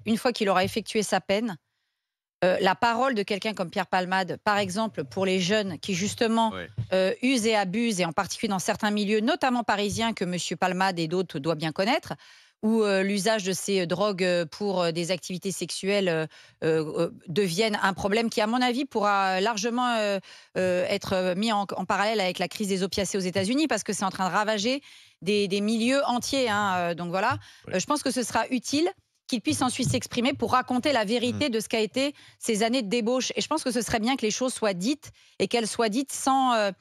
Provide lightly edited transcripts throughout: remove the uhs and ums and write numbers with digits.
une fois qu'il aura effectué sa peine, la parole de quelqu'un comme Pierre Palmade, par exemple, pour les jeunes qui justement Ouais. usent et abusent, et en particulier dans certains milieux, notamment parisiens, que monsieur Palmade et d'autres doivent bien connaître, où l'usage de ces drogues pour des activités sexuelles deviennent un problème qui, à mon avis, pourra largement être mis en parallèle avec la crise des opiacés aux États-Unis, parce que c'est en train de ravager des milieux entiers, hein, donc voilà. Ouais. Je pense que ce sera utile qu'il puisse ensuite s'exprimer pour raconter la Mmh. vérité de ce qu'a été ces années de débauche. Et je pense que ce serait bien que les choses soient dites, et qu'elles soient dites sans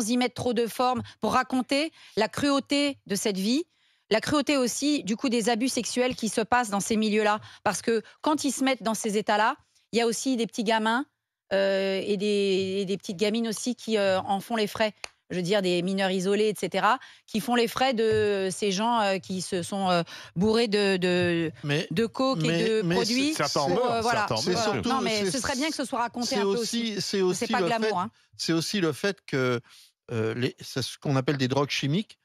y mettre trop de forme, pour raconter la cruauté de cette vie, la cruauté aussi du coup des abus sexuels qui se passent dans ces milieux-là. Parce que quand ils se mettent dans ces états-là, il y a aussi des petits gamins et des petites gamines aussi qui en font les frais. Je veux dire, des mineurs isolés, etc., qui font les frais de ces gens qui se sont bourrés Mais de coke et de produits. certains en Pour, meurent, voilà. certains en c'est meurent. Voilà. surtout, Non, mais c'est ce serait bien que ce soit raconté un c'est peu aussi. aussi, c'est C'est aussi pas le glamour, fait, hein. c'est aussi le fait que c'est ce qu'on appelle des drogues chimiques.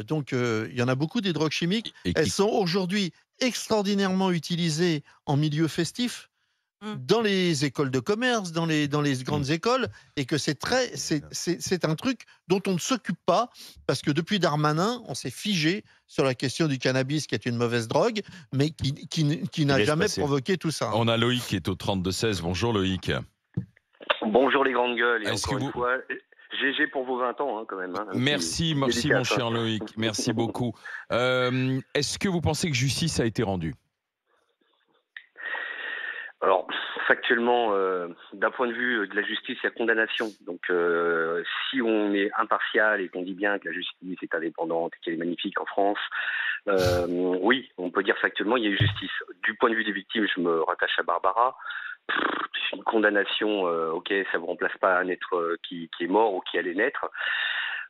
Donc, il y en a beaucoup des drogues chimiques. Et Elles qui sont aujourd'hui extraordinairement utilisées en milieu festif, Mm. dans les écoles de commerce, dans les grandes écoles, et que c'est un truc dont on ne s'occupe pas, parce que depuis Darmanin, on s'est figé sur la question du cannabis, qui est une mauvaise drogue, mais qui n'a laisse jamais passer. provoqué tout ça. On a Loïc qui est au 32-16. Bonjour Loïc. Bonjour les grandes gueules, et Est-ce encore que une vous- fois, GG pour vos 20 ans, hein, quand même. Hein, un Merci, petit merci mon dédicace, hein. cher Loïc. Merci beaucoup. Est-ce que vous pensez que justice a été rendue? Alors, factuellement, d'un point de vue de la justice, il y a condamnation. Donc, si on est impartial et qu'on dit bien que la justice est indépendante et qu'elle est magnifique en France, oui, on peut dire factuellement il y a eu justice. Du point de vue des victimes, je me rattache à Barbara. Une condamnation, ok, ça ne vous remplace pas un être qui est mort ou qui allait naître.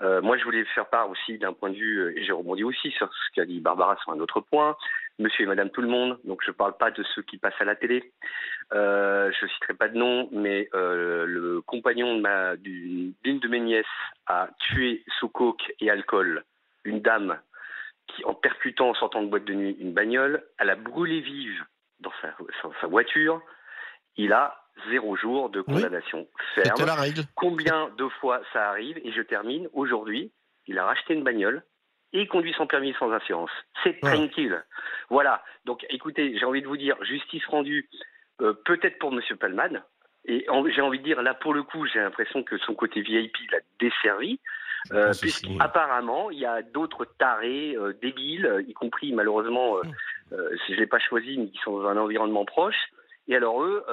Moi, je voulais faire part aussi d'un point de vue, et j'ai rebondi aussi sur ce qu'a dit Barbara sur un autre point, monsieur et madame tout le monde, donc je ne parle pas de ceux qui passent à la télé. Je ne citerai pas de nom, mais le compagnon d'une de mes nièces a tué sous coke et alcool une dame qui, en percutant en sortant de boîte de nuit une bagnole, elle a brûlé vive dans sa voiture. Il a 0 jour de condamnation C'était ferme. la règle. Combien de fois ça arrive? Et je termine, aujourd'hui, il a racheté une bagnole et il conduit sans permis, sans assurance. C'est Voilà. tranquille. Voilà. Donc, écoutez, j'ai envie de vous dire, justice rendue, peut-être pour monsieur Palmade. Et j'ai envie de dire, là, pour le coup, j'ai l'impression que son côté VIP l'a desservi. pense aussi, Puisqu'apparemment, il y a d'autres tarés, débiles, y compris, malheureusement, si je ne l'ai pas choisi, mais qui sont dans un environnement proche. Et alors eux,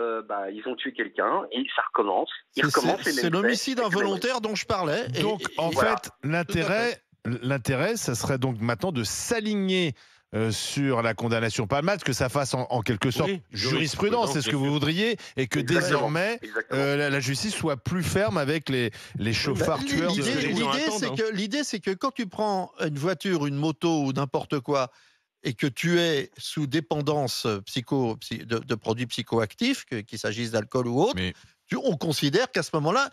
ils ont tué quelqu'un et ça recommence. Ils recommencent les mêmes C'est faits. l'homicide involontaire dont je parlais. Donc, en voilà. fait, l'intérêt, ça serait donc maintenant de s'aligner sur la condamnation Palmade, que ça fasse en quelque sorte Oui, jurisprudence, c'est ce que vous voudriez, et que Exactement. désormais Exactement. la justice soit plus ferme avec les chauffards tueurs de l'idée- les gens attendent, L'idée, c'est que quand tu prends une voiture, une moto ou n'importe quoi, et que tu es sous dépendance de produits psychoactifs, qu'il s'agisse d'alcool ou autre, Mais on considère qu'à ce moment-là,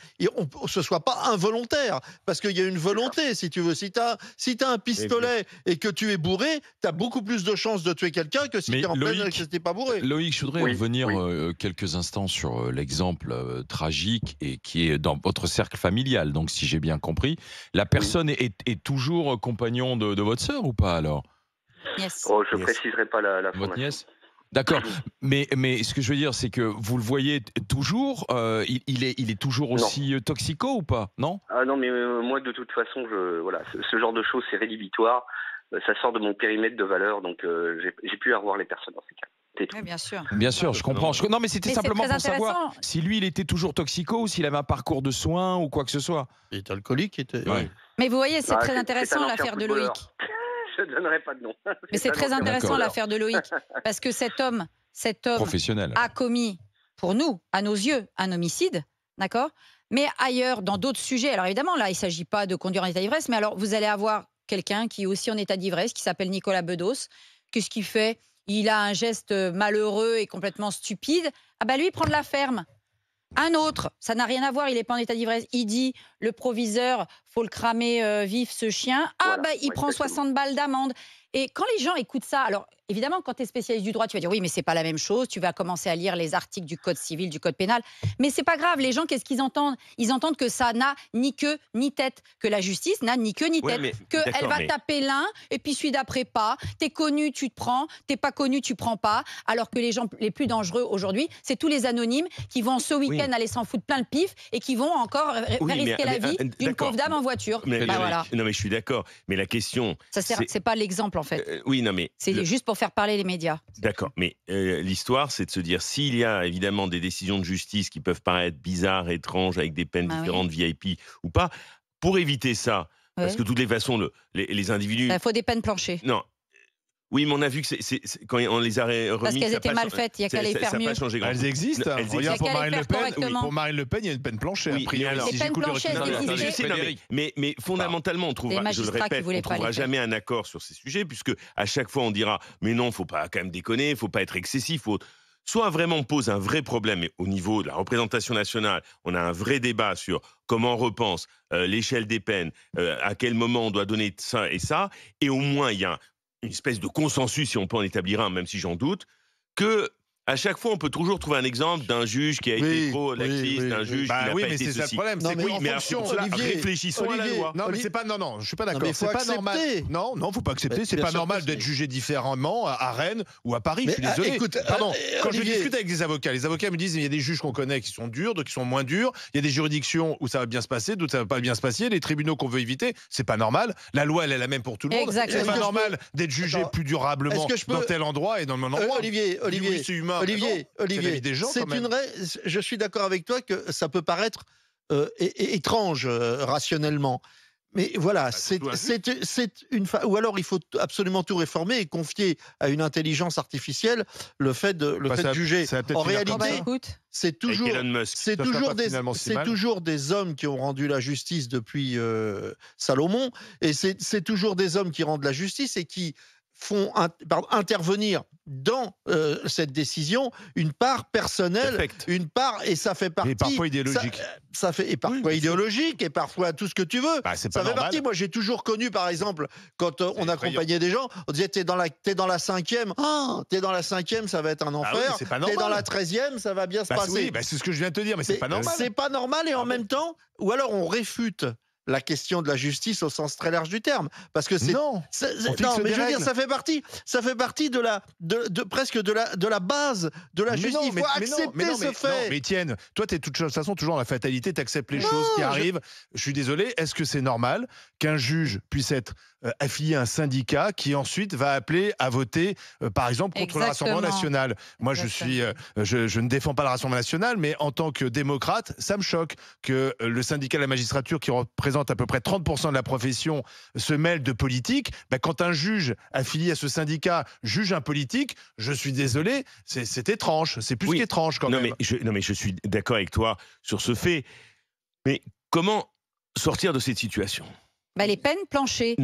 ce soit pas involontaire. Parce qu'il y a une volonté, si tu veux. Si tu as un pistolet et que tu es bourré, tu as beaucoup plus de chances de tuer quelqu'un que si Mais tu es en pleine Loïc- et que tu n'es pas bourré. Loïc, je voudrais Oui, revenir oui. quelques instants sur l'exemple tragique et qui est dans votre cercle familial. Donc, si j'ai bien compris, la personne est toujours compagnon de votre sœur ou pas alors? Yes. Oh, je ne Yes. préciserai pas la Votre formation. nièce? D'accord. Mais ce que je veux dire, c'est que vous le voyez toujours, il est toujours aussi toxico ou pas? Non? Ah non, mais moi, de toute façon, voilà, ce genre de choses, c'est rédhibitoire. Ça sort de mon périmètre de valeur, donc j'ai pu avoir les personnes dans ces cas. C'est tout. Oui, bien sûr. Bien sûr, je comprends. Non, mais c'était Mais c'est simplement très pour savoir intéressant. si lui, il était toujours toxico ou s'il avait un parcours de soins ou quoi que ce soit. Il est alcoolique. Ouais. Mais vous voyez, c'est Ah, très c'est intéressant un ancien l'affaire de footballeur. Loïc. Je ne donnerai pas de nom. Mais c'est un très ancien intéressant footballeur. l'affaire de Loïc. Parce que cet homme Professionnel. a commis, pour nous, à nos yeux, un homicide, d'accord? Mais ailleurs, dans d'autres sujets, alors évidemment, là, il ne s'agit pas de conduire en état d'ivresse, mais alors vous allez avoir quelqu'un qui est aussi en état d'ivresse, qui s'appelle Nicolas Bedos. Qu'est-ce qu'il fait? Il a un geste malheureux et complètement stupide. Ah bah lui, il prend de la ferme. Un autre, ça n'a rien à voir, il n'est pas en état d'ivresse. Il dit, le proviseur, faut le cramer vif ce chien. Ah Voilà, bah il ouais, prend exactement. 60 balles d'amende. Et quand les gens écoutent ça, alors évidemment, quand tu es spécialiste du droit, tu vas dire oui, mais c'est pas la même chose. Tu vas commencer à lire les articles du code civil, du code pénal. Mais c'est pas grave. Les gens, qu'est-ce qu'ils entendent? Ils entendent que ça n'a ni queue ni tête, que la justice n'a ni queue ni tête, qu'elle va taper l'un et puis celui d'après pas. T'es connu, tu te prends. T'es pas connu, tu prends pas. Alors que les gens les plus dangereux aujourd'hui, c'est tous les anonymes qui vont ce week-end aller s'en foutre plein le pif et qui vont encore faire risquer la vie d'une pauvre dame en voiture. Voilà. Non, mais je suis d'accord. Mais la question, c'est pas l'exemple en fait. Oui, non, mais c'est juste pour faire parler les médias. D'accord, mais l'histoire, c'est de se dire s'il y a évidemment des décisions de justice qui peuvent paraître bizarres, étranges, avec des peines différentes, VIP ou pas, pour éviter ça, parce que de toutes les façons, les individus. Il faut des peines planchées. Non. Oui, mais on a vu que quand on les a remis... Parce qu'elles étaient mal faites, il y a qu'à les faire mieux. Elles existent. Regarde, pour Marine Le Pen, pour Marine Le Pen, il y a une peine planchée. Oui, les peines planchées, mais fondamentalement, on trouvera, je le répète, on ne trouvera jamais un accord sur ces sujets, puisque à chaque fois, on dira « mais non, il ne faut pas quand même déconner, il ne faut pas être excessif ». Soit vraiment on pose un vrai problème au niveau de la représentation nationale, on a un vrai débat sur comment on repense l'échelle des peines, à quel moment on doit donner ça, et au moins il y a une espèce de consensus, si on peut en établir un, même si j'en doute, que à chaque fois, on peut toujours trouver un exemple d'un juge qui a été trop laxiste, d'un juge qui n'a pas été c'est ça le problème. Non, mais pour cela, réfléchissons à la loi. Non, mais c'est pas. Non, je suis pas d'accord. C'est pas normal. Non, faut pas accepter. C'est pas normal d'être jugé différemment à Rennes ou à Paris. Je suis désolé. Pardon. Quand je discute avec des avocats, les avocats me disent il y a des juges qu'on connaît qui sont durs, d'autres qui sont moins durs. Il y a des juridictions où ça va bien se passer, d'autres ça va pas bien se passer. Les tribunaux qu'on veut éviter, c'est pas normal. La loi, elle est la même pour tout le monde. C'est pas normal d'être jugé plus durablement dans tel endroit et dans le même endroit. Olivier, c'est humain. Olivier, je suis d'accord avec toi que ça peut paraître étrange rationnellement. Mais voilà, c'est une ou alors il faut absolument tout réformer et confier à une intelligence artificielle le fait de juger. En réalité, c'est toujours des hommes qui ont rendu la justice depuis Salomon, et c'est toujours des hommes qui rendent la justice et qui font intervenir dans cette décision une part personnelle, une part, et ça fait partie... Et parfois idéologique. Et parfois idéologique, et parfois tout ce que tu veux. C'est ça pas fait partie. Moi, j'ai toujours connu, par exemple, quand on accompagnait des gens, on disait, t'es dans la 5e, t'es dans la 5e, ça va être un enfer. T'es dans la 13e, ça va bien se passer. C'est ce que je viens de te dire, mais c'est pas normal. C'est pas normal, et en même temps, ou alors on réfute la question de la justice au sens très large du terme, parce que c'est non, mais je veux dire, ça fait partie presque de la base de la justice. Il faut accepter ce fait. Mais Étienne, toi, t'es de toute façon toujours dans la fatalité, t'acceptes les choses qui arrivent. Je suis désolé. Est-ce que c'est normal qu'un juge puisse être affilié à un syndicat qui ensuite va appeler à voter, par exemple, contre le Rassemblement national? Moi, je ne défends pas le Rassemblement national, mais en tant que démocrate, ça me choque que le syndicat de la magistrature, qui représente à peu près 30% de la profession, se mêle de politique. Quand un juge affilié à ce syndicat juge un politique, je suis désolé, c'est étrange. C'est plus qu'étrange quand même. Mais je suis d'accord avec toi sur ce fait. Mais comment sortir de cette situation ? Les peines planchées.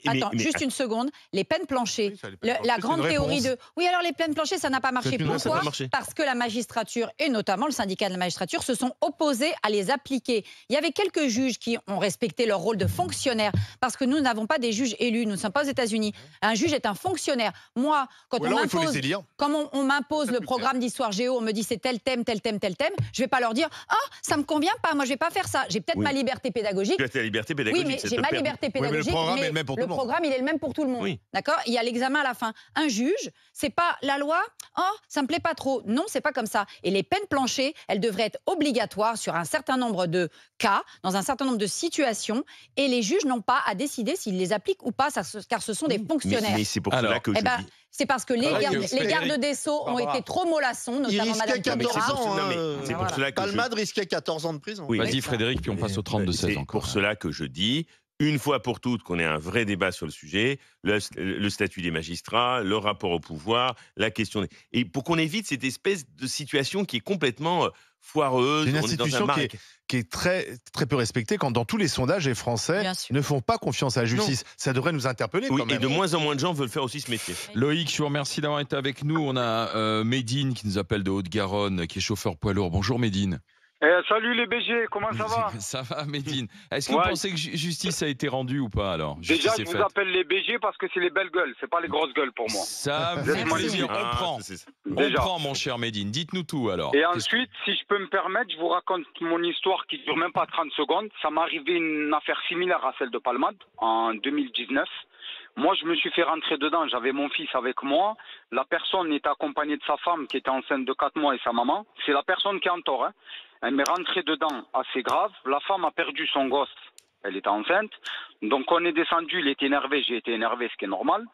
Attends, juste une seconde. Les peines planchées. La grande théorie de... Oui, alors les peines planchées, ça n'a pas marché. Pourquoi ? Parce que la magistrature, et notamment le syndicat de la magistrature, se sont opposés à les appliquer. Il y avait quelques juges qui ont respecté leur rôle de fonctionnaire, parce que nous n'avons pas des juges élus, nous ne sommes pas aux États-Unis. Un juge est un fonctionnaire. Moi, quand on m'impose le programme d'histoire géo, on me dit c'est tel thème, tel thème, tel thème, je ne vais pas leur dire « Ah, ça ne me convient pas, moi je ne vais pas faire ça. J'ai peut-être ma liberté pédagogique. » Tu as ta liberté pédagogique. Oui, mais j'ai ma liberté pédagogique, mais le programme est le même pour tout le monde. Le programme, il est le même pour tout le monde. Oui. D'accord ? Il y a l'examen à la fin. Un juge, c'est pas la loi. Oh, ça me plaît pas trop. Non, c'est pas comme ça. Et les peines planchées, elles devraient être obligatoires sur un certain nombre de cas, dans un certain nombre de situations. Et les juges n'ont pas à décider s'ils les appliquent ou pas, car ce sont des fonctionnaires. Mais c'est pour cela que je dis. C'est parce que les gardes des Sceaux ont été trop mollassons, notamment Madame 14 ans. C'est pour cela que Palmade risquait 14 ans de prison. Vas-y Frédéric, puis on passe au 32-16 C'est pour cela que je dis, une fois pour toutes, qu'on ait un vrai débat sur le sujet, le statut des magistrats, le rapport au pouvoir, la question... Et pour qu'on évite cette espèce de situation qui est complètement foireuse. Une institution qui est très, très peu respectée, quand dans tous les sondages, les Français ne font pas confiance à la justice. Ça devrait nous interpeller quand même. Et de moins en moins de gens veulent faire aussi ce métier. Loïc, je vous remercie d'avoir été avec nous. On a Médine qui nous appelle de Haute-Garonne, qui est chauffeur poids lourd. Bonjour Médine. Salut les BG, comment ça va? Ça va, Médine. Est-ce que vous pensez que justice a été rendue ou pas alors? Déjà, je vous appelle les BG parce que c'est les belles gueules, c'est pas les grosses gueules pour moi. Ça me fait plaisir, on prend. On prend, mon cher Médine. Dites-nous tout alors. Et ensuite, si je peux me permettre, je vous raconte mon histoire qui dure même pas 30 secondes. Ça m'est arrivé une affaire similaire à celle de Palmade en 2019. Moi, je me suis fait rentrer dedans. J'avais mon fils avec moi. La personne était accompagnée de sa femme qui était enceinte de 4 mois et sa maman. C'est la personne qui est en tort. Hein. Elle m'est rentrée dedans assez grave. La femme a perdu son gosse. Elle était enceinte. Donc, on est descendu. Il était énervé. J'ai été énervé, ce qui est normal.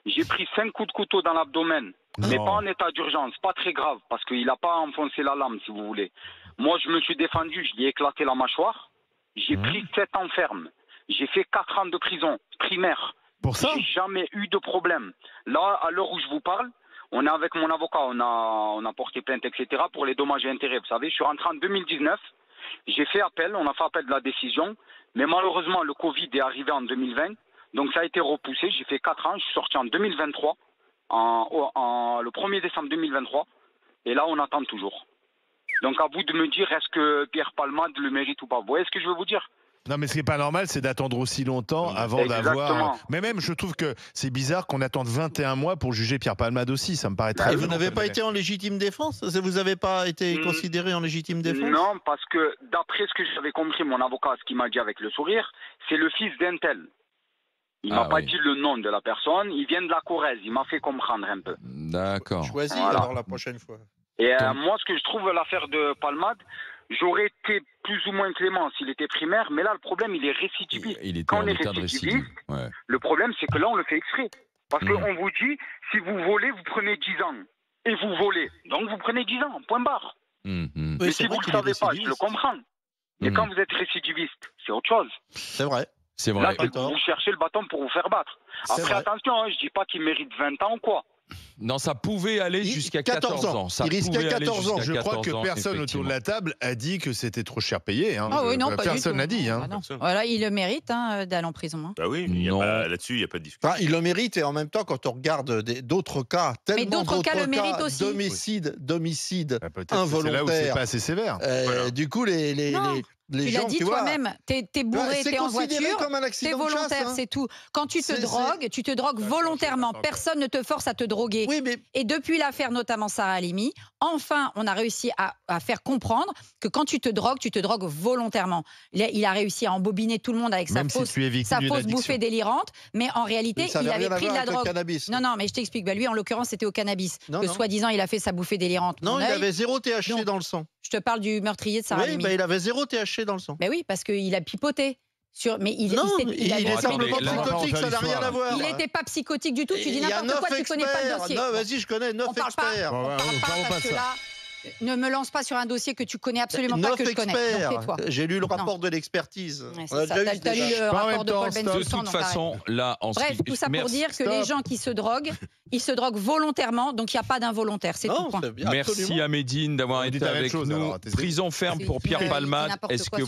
J'ai pris 5 coups de couteau dans l'abdomen. Mais pas en état d'urgence. Pas très grave. Parce qu'il n'a pas enfoncé la lame, si vous voulez. Moi, je me suis défendu. Je lui ai éclaté la mâchoire. J'ai pris 7 ans ferme. J'ai fait 4 ans de prison primaire. Pour ça? J'ai jamais eu de problème. Là, à l'heure où je vous parle, on est avec mon avocat, on a porté plainte, etc. pour les dommages et intérêts. Vous savez, je suis rentré en 2019, j'ai fait appel, on a fait appel de la décision, mais malheureusement, le Covid est arrivé en 2020, donc ça a été repoussé. J'ai fait 4 ans, je suis sorti en 2023, le 1er décembre 2023, et là, on attend toujours. Donc à vous de me dire, est-ce que Pierre Palmade le mérite ou pas? Vous voyez ce que je veux vous dire? Non, mais ce qui n'est pas normal, c'est d'attendre aussi longtemps avant d'avoir. Mais même, je trouve que c'est bizarre qu'on attende 21 mois pour juger Pierre Palmade aussi. Ça me paraît très. Et vous n'avez pas été en légitime défense? Vous n'avez pas été considéré en légitime défense? Non, parce que d'après ce que j'avais compris, mon avocat, ce qu'il m'a dit avec le sourire, c'est le fils d'un tel. Il m'a pas dit le nom de la personne. Il vient de la Corrèze. Il m'a fait comprendre un peu. D'accord. Choisis alors la prochaine fois. Et moi, ce que je trouve l'affaire de Palmade, j'aurais été plus ou moins clément s'il était primaire, mais là, le problème, il est récidiviste. Quand on est récidiviste, le problème, c'est que là, on le fait exprès. Parce qu'on vous dit, si vous volez, vous prenez 10 ans. Et vous volez. Donc, vous prenez 10 ans, point barre. Mais si vous ne le savez pas, je le comprends. Mais quand vous êtes récidiviste, c'est autre chose. C'est vrai. C'est vrai. Là, vous cherchez le bâton pour vous faire battre. Après, attention, hein, je ne dis pas qu'il mérite 20 ans ou quoi. Non, ça pouvait aller jusqu'à 14 ans. Il risquait 14 ans. Je crois que personne autour de la table a dit que c'était trop cher payé. Hein. Ah oui, non, pas personne n'a dit. Hein. Ah non. Voilà, il le mérite d'aller en prison. Hein. Bah oui, là-dessus, il n'y a pas de discussion. Enfin, il le mérite et en même temps, quand on regarde d'autres cas, tellement d'autres cas le méritent aussi. D'homicide involontaire. C'est là où c'est pas assez sévère. Du coup, les tu gens, l'as dit toi-même, t'es bourré, t'es en voiture, t'es volontaire, c'est tout. Quand tu te drogues volontairement. Personne ne te force à te droguer. Oui, mais... Et depuis l'affaire notamment Sarah Halimi, enfin, on a réussi à faire comprendre que quand tu te drogues volontairement. Il a réussi à embobiner tout le monde avec sa fausse bouffée délirante, mais en réalité, il avait pris de la drogue. Non, mais je t'explique. Lui, en l'occurrence, c'était au cannabis. Soi-disant, il a fait sa bouffée délirante. Non, il avait 0 THC dans le sang. Je te parle du meurtrier de Sarah Halimi. Il avait 0 THC dans le sang. Mais oui, parce qu'il a pipoté. Mais il est simplement psychotique, ça n'a rien à voir. Il n'était pas psychotique du tout. Tu dis n'importe quoi, tu ne connais pas le dossier. Non, vas-y, je connais 9 experts. On parle pas parce que là, ne me lance pas sur un dossier que tu connais absolument pas, que je connais. J'ai lu le rapport de l'expertise. T'as lu le rapport de Paul Bensoussan. De toute façon, là, bref, tout ça pour dire que les gens qui se droguent, ils se droguent volontairement, donc il n'y a pas d'involontaire. C'est tout. Merci à Médine d'avoir été avec nous. Prison ferme pour Pierre Palmade. Est-ce que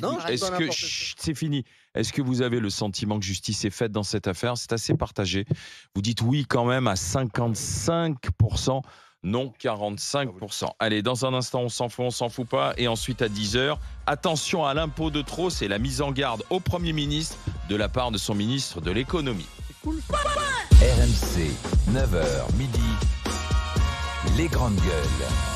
c'est fini? Est-ce que vous avez le sentiment que justice est faite dans cette affaire? C'est assez partagé. Vous dites oui quand même à 55%. Non, 45%. Allez, dans un instant, on s'en fout pas. Et ensuite, à 10h, attention à l'impôt de trop, c'est la mise en garde au Premier ministre de la part de son ministre de l'économie. C'est cool. RMC, 9h, midi, les grandes gueules.